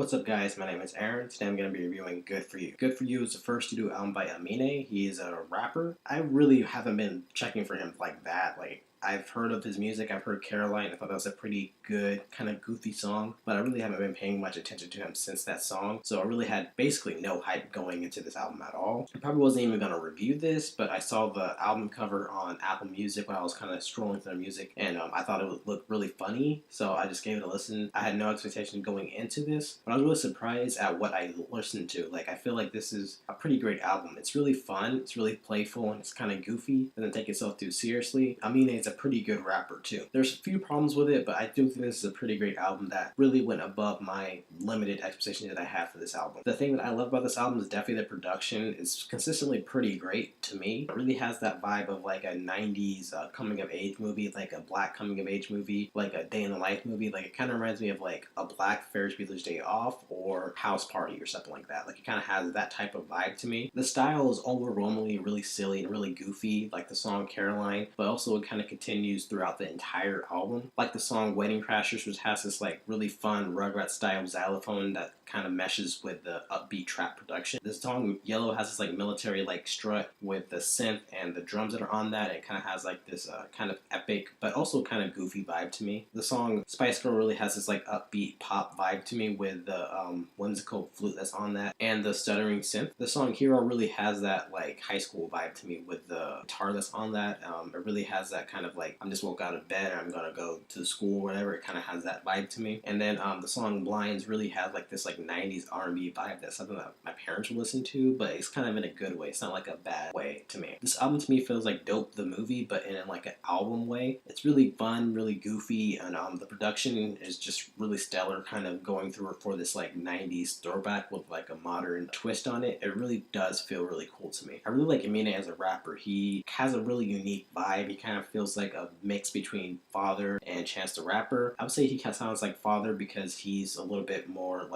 What's up guys, my name is Aaron. Today I'm going to be reviewing Good For You. Good For You is the first studio album by Aminé. He is a rapper. I really haven't been checking for him like that. I've heard of his music, I've heard Kehlani, I thought that was a pretty good, kind of goofy song, but I really haven't been paying much attention to him since that song, so I really had basically no hype going into this album at all. I probably wasn't even going to review this, but I saw the album cover on Apple Music while I was kind of scrolling through the music, and I thought it would look really funny, so I just gave it a listen. I had no expectation going into this, but I was really surprised at what I listened to. I feel like this is a pretty great album. It's really fun, it's really playful, and it's kind of goofy. It doesn't take itself too seriously. Aminé is a pretty good rapper too. There's a few problems with it, but I do think this is a pretty great album that really went above my limited expectations that I had for this album. The thing that I love about this album is definitely the production. It's consistently pretty great to me. It really has that vibe of like a 90s coming of age movie, like a black coming of age movie, like a day in the life movie. It kind of reminds me of like a black Ferris Bueller's Day Off or House Party or something like that. It kind of has that type of vibe to me. The style is overwhelmingly really silly and really goofy, like the song Caroline, but also it kind of continues throughout the entire album. Like the song Wedding Crashers, which has this really fun Rugrats style xylophone that kind of meshes with the upbeat trap production. The song Yellow has this military strut with the synth and the drums that are on that. It kind of has this kind of epic but also kind of goofy vibe to me. The song Spice Girl really has this upbeat pop vibe to me with the whimsical flute that's on that and the stuttering synth. The song Hero really has that high school vibe to me with the guitar that's on that. It really has that kind of I'm just woke out of bed and I'm gonna go to school or whatever. It kind of has that vibe to me. And then the song Blinds really has this 90s R&B vibe. That's something that my parents would listen to, but it's kind of in a good way. It's not a bad way to me. This album to me feels like Dope the movie, but in an album way. It's really fun, really goofy, and the production is just really stellar, kind of going through it for this 90s throwback with a modern twist on it. It really does feel really cool to me. I really like Aminé as a rapper. He has a really unique vibe. He kind of feels like a mix between Father and Chance the Rapper. I would say he kind of sounds like Father because he's a little bit more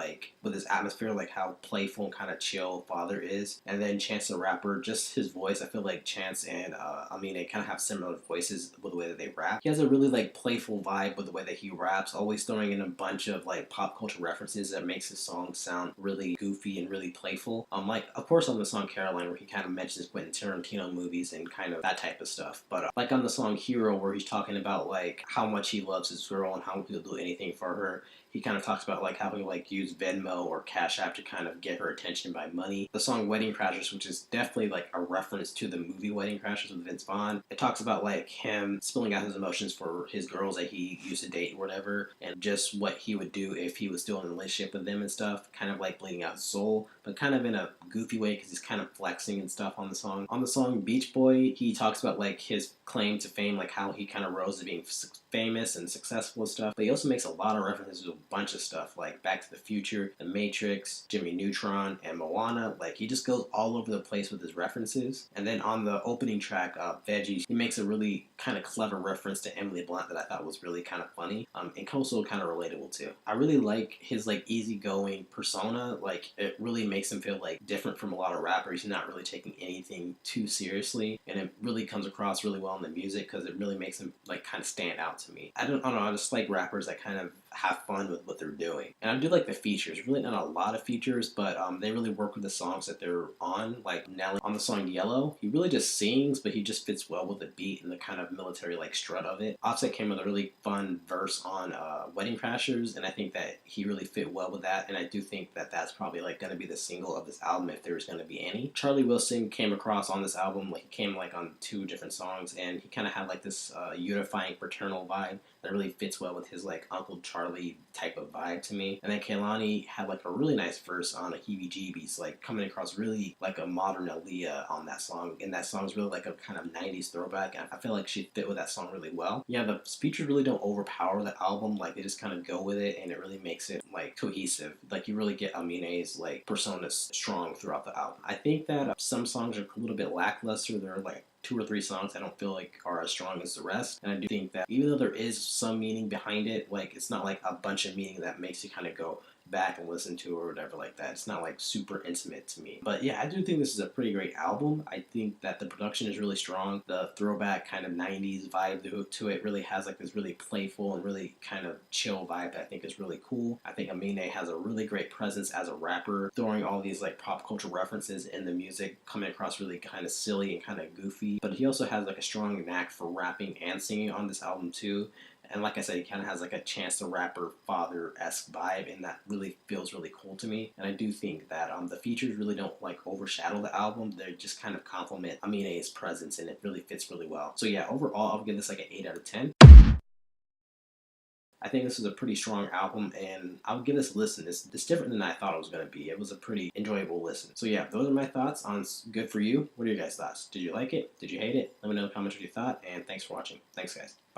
with his atmosphere, how playful and kind of chill Father is. And then Chance the Rapper, just his voice, I feel like Chance and Aminé kind of have similar voices with the way that they rap. He has a really playful vibe with the way that he raps, always throwing in a bunch of pop culture references that makes his song sound really goofy and really playful. Of course on the song Caroline, where he kind of mentions Quentin Tarantino movies and kind of that type of stuff. But on the song Hero, where he's talking about how much he loves his girl and how he'll do anything for her. He kind of talks about how he use Venmo or Cash App to kind of get her attention by money. The song Wedding Crashers, which is definitely a reference to the movie Wedding Crashers with Vince Vaughn. It talks about him spilling out his emotions for his girls that he used to date or whatever, and just what he would do if he was still in a relationship with them and stuff. Kind of bleeding out his soul, but kind of in a goofy way because he's kind of flexing and stuff on the song. On the song Beach Boy, he talks about his claim to fame, how he kind of rose to being famous and successful and stuff. But he also makes a lot of references to a bunch of stuff Back to the Future, The Matrix, Jimmy Neutron, and Moana. He just goes all over the place with his references. And then on the opening track, Veggies, he makes a really kind of clever reference to Emily Blunt that I thought was really kind of funny and also kind of relatable too. I really like his easygoing persona. It really makes him feel different from a lot of rappers. He's not really taking anything too seriously, and it really comes across really well in the music because it really makes him kind of stand out to me. I don't know, I just like rappers that kind of have fun with what they're doing. And I do like the features. Really not a lot of features, but they really work with the songs that they're on. Nelly on the song Yellow, he really just sings, but he just fits well with the beat and the kind of military strut of it. Offset came with a really fun verse on Wedding Crashers, and I think that he really fit well with that, and I do think that that's probably going to be the single of this album if there's going to be any. Charlie Wilson came across on this album, he came on 2 different songs, and he kind of had this unifying fraternal vibe that really fits well with his Uncle Charlie type of vibe to me. And then Kehlani had a really nice verse on Heebiejeebies, coming across really a modern Aaliyah on that song. And that song's really a kind of 90s throwback, and I feel she fit with that song really well. Yeah, the features really don't overpower the album. They just kind of go with it, and it really makes it cohesive. You really get Aminé's persona strong throughout the album. I think that some songs are a little bit lackluster. They're 2 or 3 songs I don't feel are as strong as the rest. And I do think that even though there is some meaning behind it, it's not a bunch of meaning that makes you kind of go, back and listen to or whatever like that. It's not like super intimate to me. But yeah, I do think this is a pretty great album. I think that the production is really strong. The throwback kind of 90s vibe to it really has like this really playful and really kind of chill vibe that I think is really cool. I think Aminé has a really great presence as a rapper, throwing all these like pop culture references in the music, coming across really kind of silly and kind of goofy. But he also has like a strong knack for rapping and singing on this album too. And like I said, he kind of has like a Chance the Rapper father-esque vibe, and that really feels really cool to me. And I do think that the features really don't like overshadow the album. They just kind of complement Aminé's presence, and it really fits really well. So yeah, overall, I'll give this like an 8 out of 10. I think this is a pretty strong album, and I'll give this a listen. It's different than I thought it was going to be. It was a pretty enjoyable listen. So yeah, those are my thoughts on Good For You. What are your guys' thoughts? Did you like it? Did you hate it? Let me know in the comments what you thought, and thanks for watching. Thanks, guys. Bye.